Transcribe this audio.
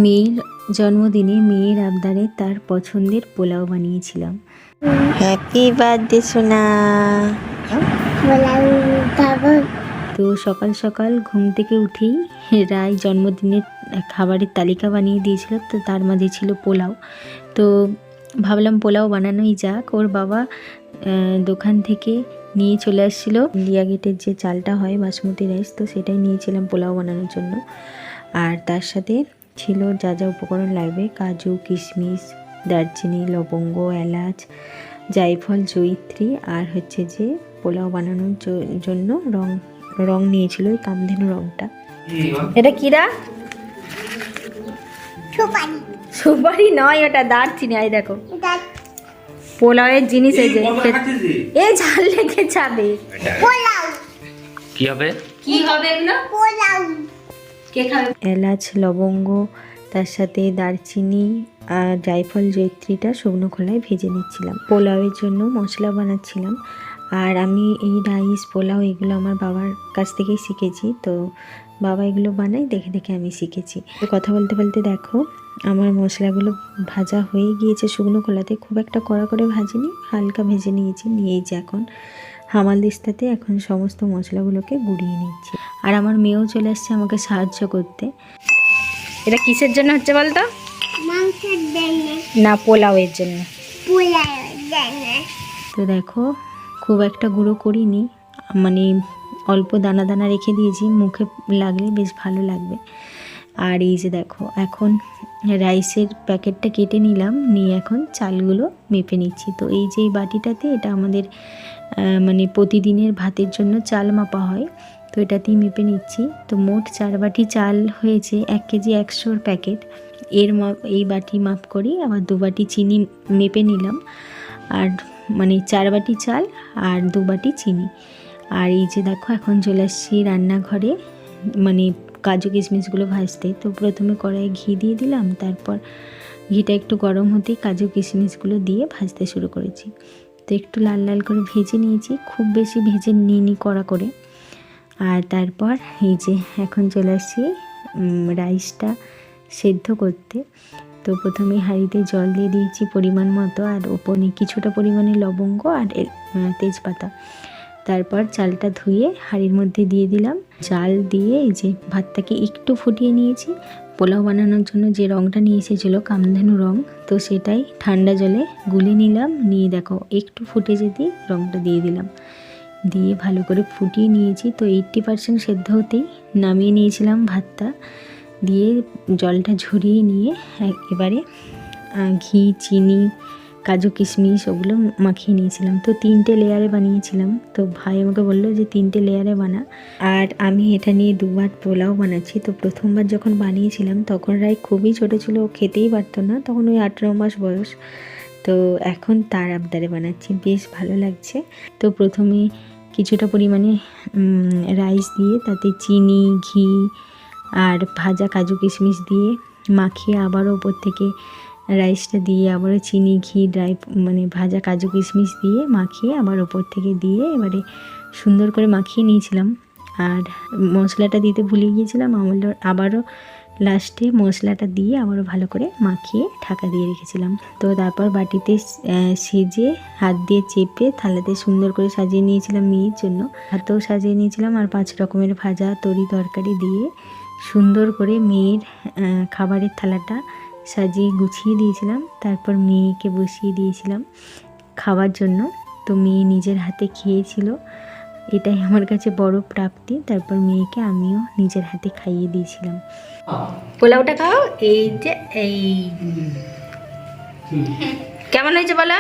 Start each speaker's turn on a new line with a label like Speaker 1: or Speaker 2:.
Speaker 1: মেয়ের জন্মদিনে মেয়ের আবদারে তার পছন্দের পোলাও বানিয়েছিলাম।
Speaker 2: হ্যাপি বার্থডে সোনা।
Speaker 1: তো সকাল সকাল ঘুম থেকে উঠেই রায় জন্মদিনের খাবারের তালিকা বানিয়ে দিয়েছিল, তো তার মাঝে ছিল পোলাও। তো ভাবলাম পোলাও বানানোই যাক। ওর বাবা দোকান থেকে নিয়ে চলে আসছিলো ইন্ডিয়া গেটের যে চালটা হয় বাসমতি রাইস, তো সেটাই নিয়েছিলাম পোলাও বানানোর জন্য। আর তার সাথে ছিল যা যা উপকরণ লাগবে: কাজু, কিশমিশ, দারচিনি, লবঙ্গ, এলাচ, জায়ফল, জয়িত্রী, আর হচ্ছে যে পোলাও বানানোর জন্য রং নিয়েছিল, ওই কামধেনু রংটা। এটা কিরা? সুপারি নয়, ওটা দারচিনি। আই দেখো পোলাওয়ের জিনিস। এই যে এই ঝাল লেগে যাবে।
Speaker 3: কি হবে
Speaker 1: এগুলো? পোলাও কে খাবে? এলাচ, লবঙ্গ, তার সাথে দারচিনি আর জায়ফল, জয়িত্রীটা শুকনো খোলায় ভেজে নিচ্ছিলাম। পোলাওয়ের জন্য মশলা বানাচ্ছিলাম। আর আমি এই রাইস, পোলাও এগুলো আমার বাবার কাছ থেকেই শিখেছি। তো বাবা এগুলো বানাই দেখে দেখে আমি শিখেছি। তো কথা বলতে বলতে দেখো আমার মশলাগুলো ভাজা হয়ে গিয়েছে শুকনো খোলাতে। খুব একটা কড়া করে ভাজিনি, হালকা ভেজে নিয়েই যে এখন হামাল দিস্তাতে এখন সমস্ত মশলাগুলোকে গুঁড়িয়ে নিচ্ছি। আর আমার মেয়েও চলে আসছে আমাকে সাহায্য করতে। এটা কিসের জন্য হচ্ছে বলতো?
Speaker 2: মাংসের জন্য
Speaker 1: না, পোলাওয়ের জন্য।
Speaker 2: পোলাওয়ের জন্য।
Speaker 1: তো দেখো খুব একটা গুঁড়ো করিনি, মানে অল্প দানা দানা রেখে দিয়েছি, মুখে লাগলে বেশ ভালো লাগবে। আর এই যে দেখো এখন রাইসের প্যাকেটটা কেটে নিলাম, নিয়ে এখন চালগুলো মেপে নিচ্ছি। তো এই যে এই বাটিটাতে, এটা আমাদের মানে প্রতিদিনের ভাতের জন্য চাল মাপা হয়, তো এটাতেই মেপে নিচ্ছি। তো মোট 4 বাটি চাল হয়েছে, 1 কেজি 100 প্যাকেট। এর মাপ এই বাটি মাপ করি, আবার 2 বাটি চিনি মেপে নিলাম। আর মানে 4 বাটি চাল আর 2 বাটি চিনি। আর এই যে দেখো এখন চলে আসছি রান্নাঘরে, মানে কাজু কিশমিশগুলো ভাজতে। তো প্রথমে কড়াইয়ে ঘি দিয়ে দিলাম, তারপর ঘিটা একটু গরম হতেই কাজু কিশমিশগুলো দিয়ে ভাজতে শুরু করেছি। তো একটু লাল লাল করে ভেজে নিয়েছি, খুব বেশি ভেজে নিইনি কড়া করে। আর তারপর এই যে এখন চলে আসছি রাইসটা সেদ্ধ করতে। তো প্রথমে হাঁড়িতে জল দিয়ে দিয়েছি পরিমাণ মতো, আর ওপরে কিছুটা পরিমাণে লবঙ্গ আর তেজপাতা। তারপর চালটা ধুয়ে হাঁড়ির মধ্যে দিয়ে দিলাম। চাল দিয়ে এই যে ভাতটাকে একটু ফুটিয়ে নিয়েছি। পোলাও বানানোর জন্য যে রঙটা নিয়ে এসেছিলো কামধেনু রং, তো সেটাই ঠান্ডা জলে গুলে নিলাম। নিয়ে দেখো একটু ফুটে যেতেই রঙটা দিয়ে দিলাম, দিয়ে ভালো করে ফুটিয়ে নিয়েছি। তো 80% সেদ্ধ হতেই নামিয়ে নিয়েছিলাম ভাতটা, দিয়ে জলটা ঝরিয়ে নিয়ে এবারে ঘি, চিনি, কাজু কিশমিশ ওগুলো মাখিয়ে নিয়েছিলাম। তো 3টে লেয়ারে বানিয়েছিলাম। তো ভাই আমাকে বললো যে 3টে লেয়ারে বানা। আর আমি এটা নিয়ে 2বার পোলাও বানাচ্ছি। তো প্রথমবার যখন বানিয়েছিলাম তখন রায় খুবই ছোটো ছিল, ও খেতেই পারতো না, তখন ওই 8-9 মাস বয়স। তো এখন তার আবদারে বানাচ্ছি, বেশ ভালো লাগছে। তো প্রথমে কিছুটা পরিমাণে রাইস দিয়ে তাতে চিনি, ঘি আর ভাজা কাজু কিশমিশ দিয়ে মাখিয়ে আবারও ওপর থেকে রাইসটা দিয়ে আবারও চিনি, ঘি, মানে ভাজা কাজু কিশমিশ দিয়ে মাখিয়ে আবার ওপর থেকে দিয়ে এবারে সুন্দর করে মাখিয়ে নিয়েছিলাম। আর মশলাটা দিতে ভুলে গিয়েছিলাম, আবারও লাস্টে মশলাটা দিয়ে আবারও ভালো করে মাখিয়ে ঢাকা দিয়ে রেখেছিলাম। তো তারপর বাটিতে সেজে হাত দিয়ে চেপে থালাতে সুন্দর করে সাজিয়ে নিয়েছিলাম মেয়ের জন্য। হাতেও সাজিয়ে নিয়েছিলাম, আর 5 রকমের ভাজা তরকারি দিয়ে সুন্দর করে মেয়ের খাবারের থালাটা সাজিয়ে গুছিয়ে দিয়েছিলাম। তারপর মেয়েকে বসিয়ে দিয়েছিলাম খাওয়ার জন্য। তো মেয়ে নিজের হাতে খেয়েছিল, এটাই আমার কাছে বড় প্রাপ্তি। তারপর মেয়েকে আমিও নিজের হাতে খাইয়ে দিয়েছিলাম। পোলাওটা খাও। এই যে এই কেমন হয়েছে বলো?